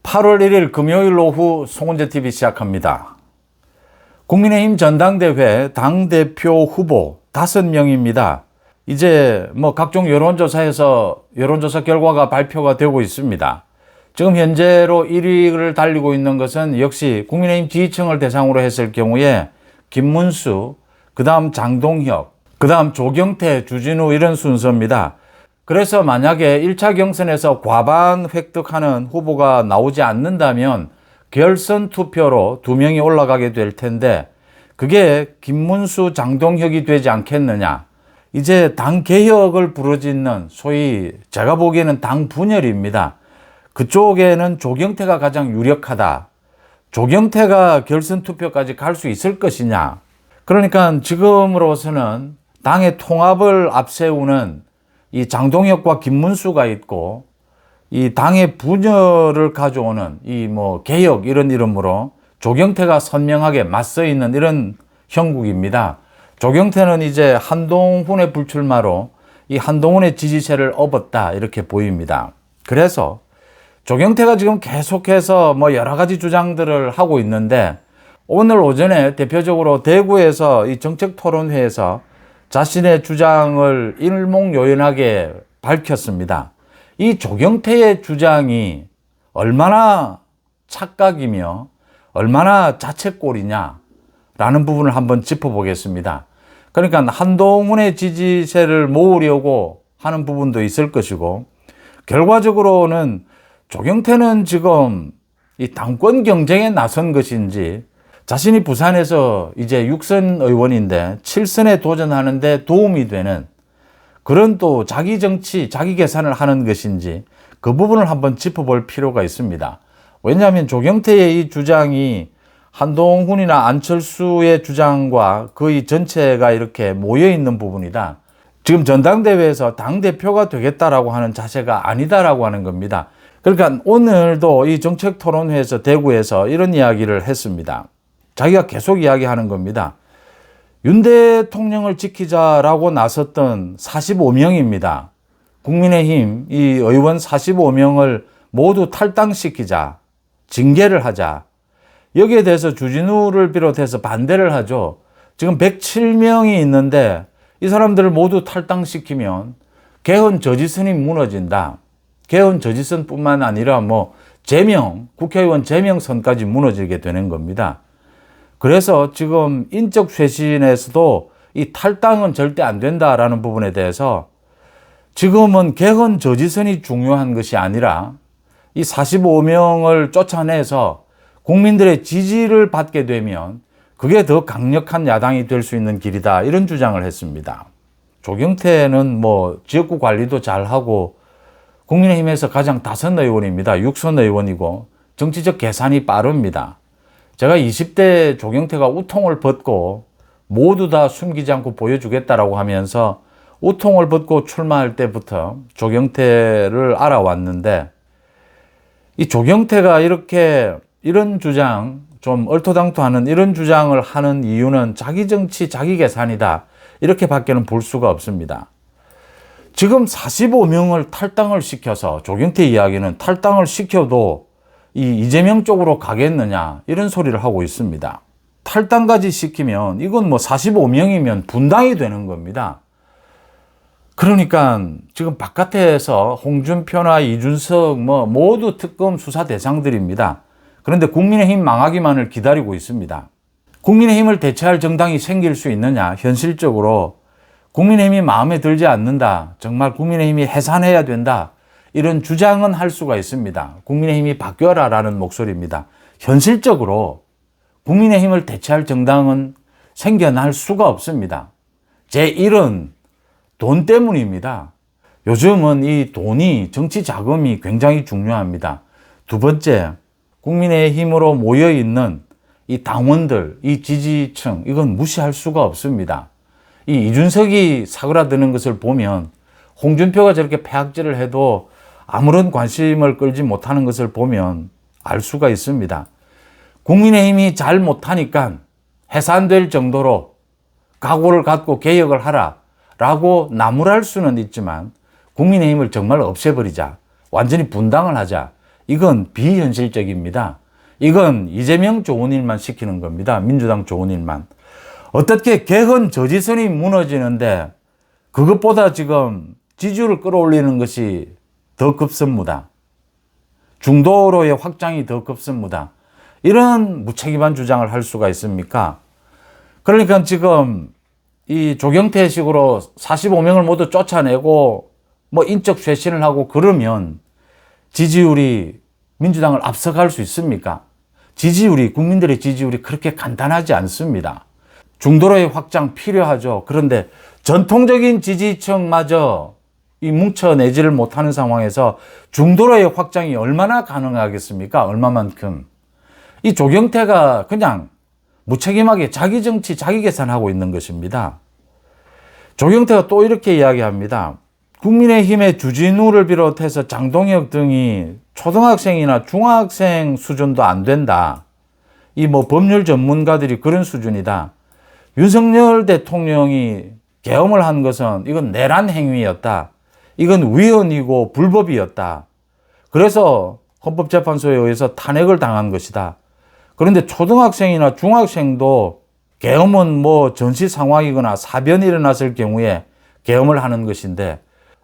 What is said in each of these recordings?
8월 1일 금요일 오후 송은재TV 시작합니다. 국민의힘 전당대회 당대표 후보 5명입니다. 이제 각종 여론조사에서 여론조사 결과가 발표가 되고 있습니다. 지금 현재로 1위를 달리고 있는 것은 역시 국민의힘 지지층을 대상으로 했을 경우에 김문수, 그 다음 장동혁, 그 다음 조경태, 주진우 이런 순서입니다. 그래서 만약에 1차 경선에서 과반 획득하는 후보가 나오지 않는다면 결선 투표로 2명이 올라가게 될 텐데 그게 김문수, 장동혁이 되지 않겠느냐. 이제 당 개혁을 부르짖는 소위 제가 보기에는 당 분열입니다. 그쪽에는 조경태가 가장 유력하다. 조경태가 결선 투표까지 갈 수 있을 것이냐. 그러니까 지금으로서는 당의 통합을 앞세우는 이 장동혁과 김문수가 있고 이 당의 분열을 가져오는 이 개혁 이런 이름으로 조경태가 선명하게 맞서 있는 이런 형국입니다. 조경태는 이제 한동훈의 불출마로 이 한동훈의 지지세를 업었다 이렇게 보입니다. 그래서 조경태가 지금 계속해서 여러 가지 주장들을 하고 있는데 오늘 오전에 대표적으로 대구에서 이 정책토론회에서 자신의 주장을 일목요연하게 밝혔습니다. 이 조경태의 주장이 얼마나 착각이며 얼마나 자책골이냐라는 부분을 한번 짚어보겠습니다. 그러니까 한동훈의 지지세를 모으려고 하는 부분도 있을 것이고 결과적으로는 조경태는 지금 이 당권 경쟁에 나선 것인지 자신이 부산에서 이제 6선 의원인데 7선에 도전하는데 도움이 되는 그런 또 자기 정치, 자기 계산을 하는 것인지 그 부분을 한번 짚어볼 필요가 있습니다. 왜냐하면 조경태의 이 주장이 한동훈이나 안철수의 주장과 거의 전체가 이렇게 모여있는 부분이다. 지금 전당대회에서 당대표가 되겠다라고 하는 자세가 아니다라고 하는 겁니다. 그러니까 오늘도 이 정책토론회에서 대구에서 이런 이야기를 했습니다. 자기가 계속 이야기하는 겁니다. 윤 대통령을 지키자라고 나섰던 45명입니다. 국민의힘 이 의원 45명을 모두 탈당시키자, 징계를 하자. 여기에 대해서 주진우를 비롯해서 반대를 하죠. 지금 107명이 있는데 이 사람들을 모두 탈당시키면 개헌 저지선이 무너진다. 개헌 저지선뿐만 아니라 국회의원 제명선까지 무너지게 되는 겁니다. 그래서 지금 인적 쇄신에서도 이 탈당은 절대 안 된다라는 부분에 대해서 지금은 개헌 저지선이 중요한 것이 아니라 이 45명을 쫓아내서 국민들의 지지를 받게 되면 그게 더 강력한 야당이 될 수 있는 길이다. 이런 주장을 했습니다. 조경태는 지역구 관리도 잘하고 국민의힘에서 가장 다선 의원입니다. 6선 의원이고 정치적 계산이 빠릅니다. 제가 20대 조경태가 우통을 벗고 모두 다 숨기지 않고 보여주겠다라고 하면서 우통을 벗고 출마할 때부터 조경태를 알아왔는데 이 조경태가 이런 주장, 좀 얼토당토하는 이런 주장을 하는 이유는 자기 정치, 자기 계산이다. 이렇게 밖에는 볼 수가 없습니다. 지금 45명을 탈당을 시켜서 조경태 이야기는 탈당을 시켜도 이재명 쪽으로 가겠느냐 이런 소리를 하고 있습니다. 탈당까지 시키면 이건 45명이면 분당이 되는 겁니다. 그러니까 지금 바깥에서 홍준표나 이준석 모두 특검 수사 대상들입니다. 그런데 국민의힘 망하기만을 기다리고 있습니다. 국민의힘을 대체할 정당이 생길 수 있느냐. 현실적으로 국민의힘이 마음에 들지 않는다. 정말 국민의힘이 해산해야 된다. 이런 주장은 할 수가 있습니다. 국민의힘이 바뀌어라 라는 목소리입니다. 현실적으로 국민의힘을 대체할 정당은 생겨날 수가 없습니다. 제1은 돈 때문입니다. 요즘은 이 돈이, 정치 자금이 굉장히 중요합니다. 두 번째, 국민의힘으로 모여있는 이 당원들, 이 지지층, 이건 무시할 수가 없습니다. 이 이준석이 사그라드는 것을 보면 홍준표가 저렇게 폐악질을 해도 아무런 관심을 끌지 못하는 것을 보면 알 수가 있습니다. 국민의힘이 잘 못하니까 해산될 정도로 각오를 갖고 개혁을 하라라고 나무랄 수는 있지만 국민의힘을 정말 없애버리자, 완전히 분당을 하자, 이건 비현실적입니다. 이건 이재명 좋은 일만 시키는 겁니다. 민주당 좋은 일만. 어떻게 개헌 저지선이 무너지는데 그것보다 지금 지지율을 끌어올리는 것이 더 급선무다. 중도로의 확장이 더 급선무다. 이런 무책임한 주장을 할 수가 있습니까? 그러니까 지금 이 조경태식으로 45명을 모두 쫓아내고 뭐 인적 쇄신을 하고 그러면 지지율이 민주당을 앞서갈 수 있습니까? 지지율이, 국민들의 지지율이 그렇게 간단하지 않습니다. 중도로의 확장 필요하죠. 그런데 전통적인 지지층마저 이 뭉쳐내지를 못하는 상황에서 중도로의 확장이 얼마나 가능하겠습니까? 얼마만큼. 이 조경태가 그냥 무책임하게 자기 정치, 자기 계산하고 있는 것입니다. 조경태가 또 이렇게 이야기합니다. 국민의힘의 주진우를 비롯해서 장동혁 등이 초등학생이나 중학생 수준도 안 된다. 이 뭐 법률 전문가들이 그런 수준이다. 윤석열 대통령이 계엄을 한 것은 이건 내란 행위였다. 이건 위헌이고 불법이었다. 그래서 헌법재판소에 의해서 탄핵을 당한 것이다. 그런데 초등학생이나 중학생도 계엄은 뭐 전시 상황이거나 사변이 일어났을 경우에 계엄을 하는 것인데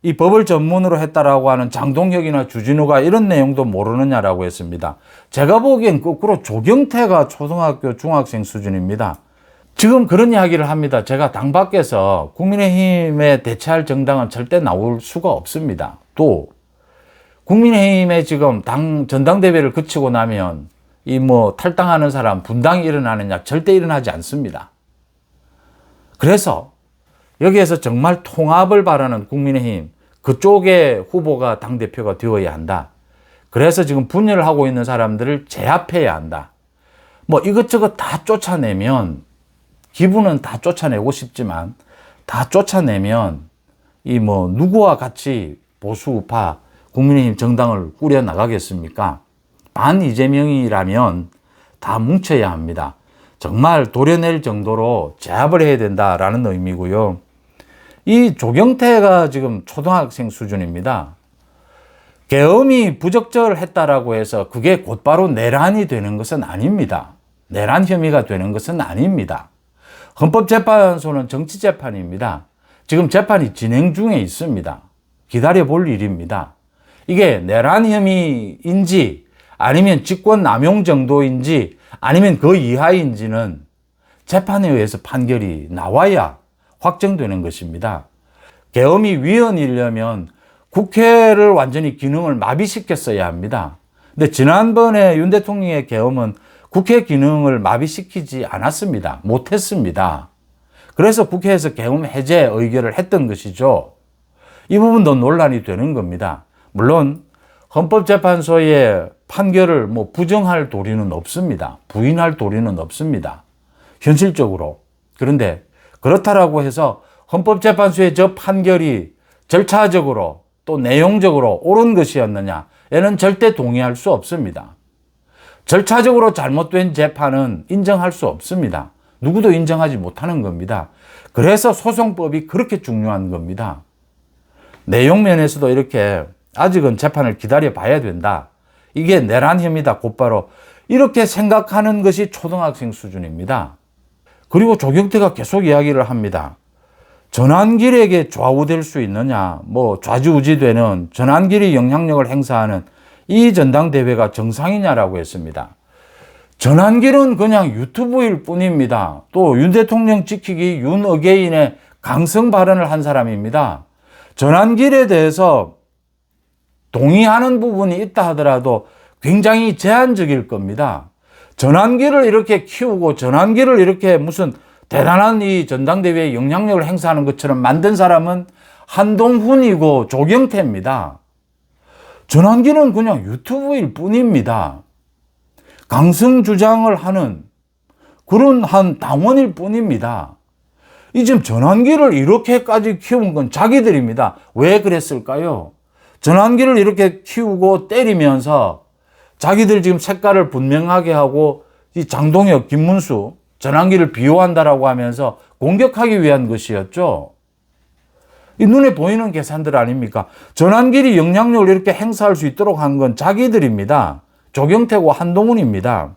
이 법을 전문으로 했다라고 하는 장동혁이나 주진우가 이런 내용도 모르느냐라고 했습니다. 제가 보기엔 거꾸로 조경태가 초등학교, 중학생 수준입니다. 지금 그런 이야기를 합니다. 제가 당 밖에서 국민의힘에 대체할 정당은 절대 나올 수가 없습니다. 또 국민의힘에 지금 당 전당대회를 거치고 나면 이 뭐 탈당하는 사람 분당이 일어나느냐 절대 일어나지 않습니다. 그래서 여기에서 정말 통합을 바라는 국민의힘 그쪽의 후보가 당대표가 되어야 한다. 그래서 지금 분열을 하고 있는 사람들을 제압해야 한다. 뭐 이것저것 다 쫓아내면 기분은 다 쫓아내고 싶지만 다 쫓아내면 이 뭐 누구와 같이 보수우파 국민의힘 정당을 꾸려 나가겠습니까? 반 이재명이라면 다 뭉쳐야 합니다. 정말 도려낼 정도로 제압을 해야 된다라는 의미고요. 이 조경태가 지금 초등학생 수준입니다. 계엄이 부적절했다라고 해서 그게 곧바로 내란이 되는 것은 아닙니다. 내란 혐의가 되는 것은 아닙니다. 헌법재판소는 정치재판입니다. 지금 재판이 진행 중에 있습니다. 기다려볼 일입니다. 이게 내란 혐의인지 아니면 직권 남용 정도인지 아니면 그 이하인지는 재판에 의해서 판결이 나와야 확정되는 것입니다. 계엄이 위헌이려면 국회를 완전히 기능을 마비시켰어야 합니다. 근데 지난번에 윤 대통령의 계엄은 국회 기능을 마비시키지 않았습니다. 못했습니다. 그래서 국회에서 계엄 해제 의결을 했던 것이죠. 이 부분도 논란이 되는 겁니다. 물론 헌법재판소의 판결을 뭐 부정할 도리는 없습니다. 부인할 도리는 없습니다. 현실적으로. 그런데 그렇다라고 해서 헌법재판소의 저 판결이 절차적으로 또 내용적으로 옳은 것이었느냐? 에는 절대 동의할 수 없습니다. 절차적으로 잘못된 재판은 인정할 수 없습니다. 누구도 인정하지 못하는 겁니다. 그래서 소송법이 그렇게 중요한 겁니다. 내용 면에서도 이렇게 아직은 재판을 기다려 봐야 된다. 이게 내란 혐의다. 곧바로 이렇게 생각하는 것이 초등학생 수준입니다. 그리고 조경태가 계속 이야기를 합니다. 전환길에게 좌우될 수 있느냐, 뭐 좌지우지되는 전환길이 영향력을 행사하는 이 전당대회가 정상이냐라고 했습니다. 전환길은 그냥 유튜브일 뿐입니다. 또 윤 대통령 지키기 윤 어게인의 강성 발언을 한 사람입니다. 전환길에 대해서 동의하는 부분이 있다 하더라도 굉장히 제한적일 겁니다. 전환길을 이렇게 키우고 전환길을 이렇게 무슨 대단한 이 전당대회에 영향력을 행사하는 것처럼 만든 사람은 한동훈이고 조경태입니다. 전환길은 그냥 유튜브일 뿐입니다. 강성 주장을 하는 그런 한 당원일 뿐입니다. 이 지금 전환길을 이렇게까지 키운 건 자기들입니다. 왜 그랬을까요? 전환길을 이렇게 키우고 때리면서 자기들 지금 색깔을 분명하게 하고 이 장동혁, 김문수, 전환길을 비호한다라고 하면서 공격하기 위한 것이었죠. 이 눈에 보이는 계산들 아닙니까? 전환길이 영향력을 이렇게 행사할 수 있도록 한 건 자기들입니다. 조경태고 한동훈입니다.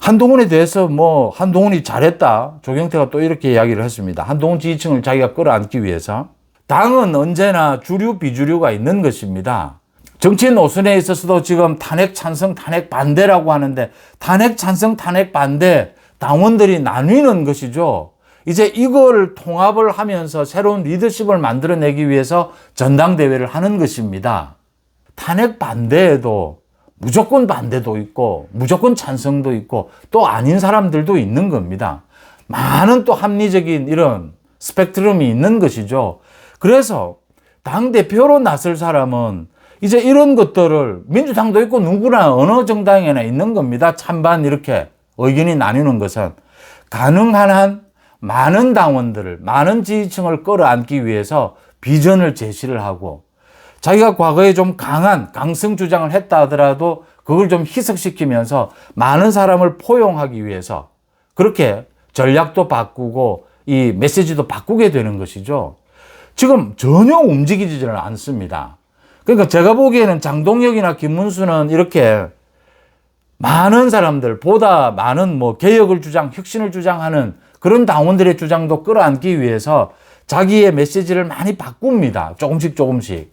한동훈에 대해서 한동훈이 잘했다. 조경태가 또 이렇게 이야기를 했습니다. 한동훈 지지층을 자기가 끌어안기 위해서. 당은 언제나 주류, 비주류가 있는 것입니다. 정치 노선에 있어서도 지금 탄핵 찬성, 탄핵 반대라고 하는데 탄핵 찬성, 탄핵 반대 당원들이 나뉘는 것이죠. 이제 이걸 통합을 하면서 새로운 리더십을 만들어내기 위해서 전당대회를 하는 것입니다. 탄핵 반대에도 무조건 반대도 있고 무조건 찬성도 있고 또 아닌 사람들도 있는 겁니다. 많은 또 합리적인 이런 스펙트럼이 있는 것이죠. 그래서 당대표로 나설 사람은 이제 이런 것들을 민주당도 있고 누구나 어느 정당에나 있는 겁니다. 찬반 이렇게 의견이 나뉘는 것은 가능한 한 많은 당원들을, 많은 지지층을 끌어안기 위해서 비전을 제시를 하고 자기가 과거에 좀 강성 주장을 했다 하더라도 그걸 좀 희석시키면서 많은 사람을 포용하기 위해서 그렇게 전략도 바꾸고 이 메시지도 바꾸게 되는 것이죠. 지금 전혀 움직이지를 않습니다. 그러니까 제가 보기에는 장동혁이나 김문수는 이렇게 많은 사람들, 보다 많은 개혁을 혁신을 주장하는 그런 당원들의 주장도 끌어안기 위해서 자기의 메시지를 많이 바꿉니다. 조금씩.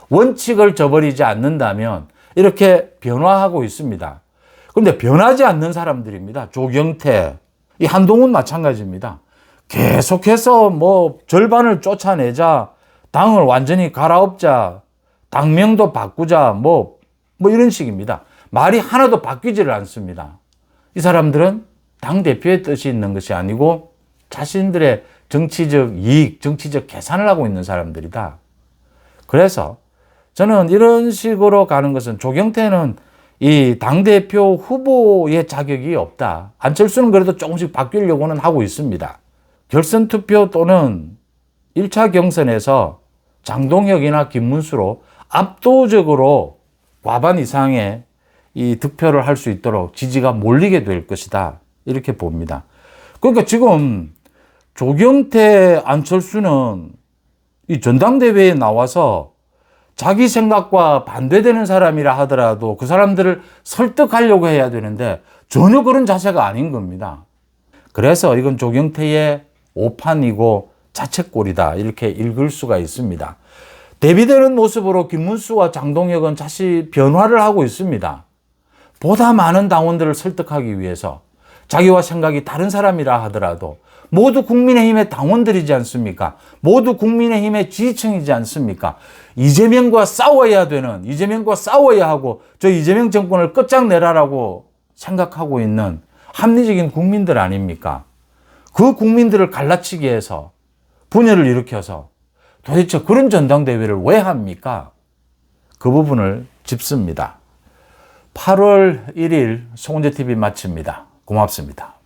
원칙을 저버리지 않는다면 이렇게 변화하고 있습니다. 그런데 변하지 않는 사람들입니다. 조경태, 이 한동훈 마찬가지입니다. 계속해서 절반을 쫓아내자, 당을 완전히 갈아엎자, 당명도 바꾸자, 이런 식입니다. 말이 하나도 바뀌지를 않습니다. 이 사람들은 당대표의 뜻이 있는 것이 아니고 자신들의 정치적 이익, 정치적 계산을 하고 있는 사람들이다. 그래서 저는 이런 식으로 가는 것은 조경태는 이 당대표 후보의 자격이 없다. 안철수는 그래도 조금씩 바뀌려고는 하고 있습니다. 결선 투표 또는 1차 경선에서 장동혁이나 김문수로 압도적으로 과반 이상의 이 득표를 할 수 있도록 지지가 몰리게 될 것이다. 이렇게 봅니다. 그러니까 지금 조경태, 안철수는 이 전당대회에 나와서 자기 생각과 반대되는 사람이라 하더라도 그 사람들을 설득하려고 해야 되는데 전혀 그런 자세가 아닌 겁니다. 그래서 이건 조경태의 오판이고 자책골이다. 이렇게 읽을 수가 있습니다. 대비되는 모습으로 김문수와 장동혁은 다시 변화를 하고 있습니다. 보다 많은 당원들을 설득하기 위해서 자기와 생각이 다른 사람이라 하더라도 모두 국민의힘의 당원들이지 않습니까? 모두 국민의힘의 지지층이지 않습니까? 이재명과 싸워야 하고 저 이재명 정권을 끝장내라라고 생각하고 있는 합리적인 국민들 아닙니까? 그 국민들을 갈라치기 위해서 분열을 일으켜서 도대체 그런 전당대회를 왜 합니까? 그 부분을 짚습니다. 8월 1일 송은재TV 마칩니다. 고맙습니다.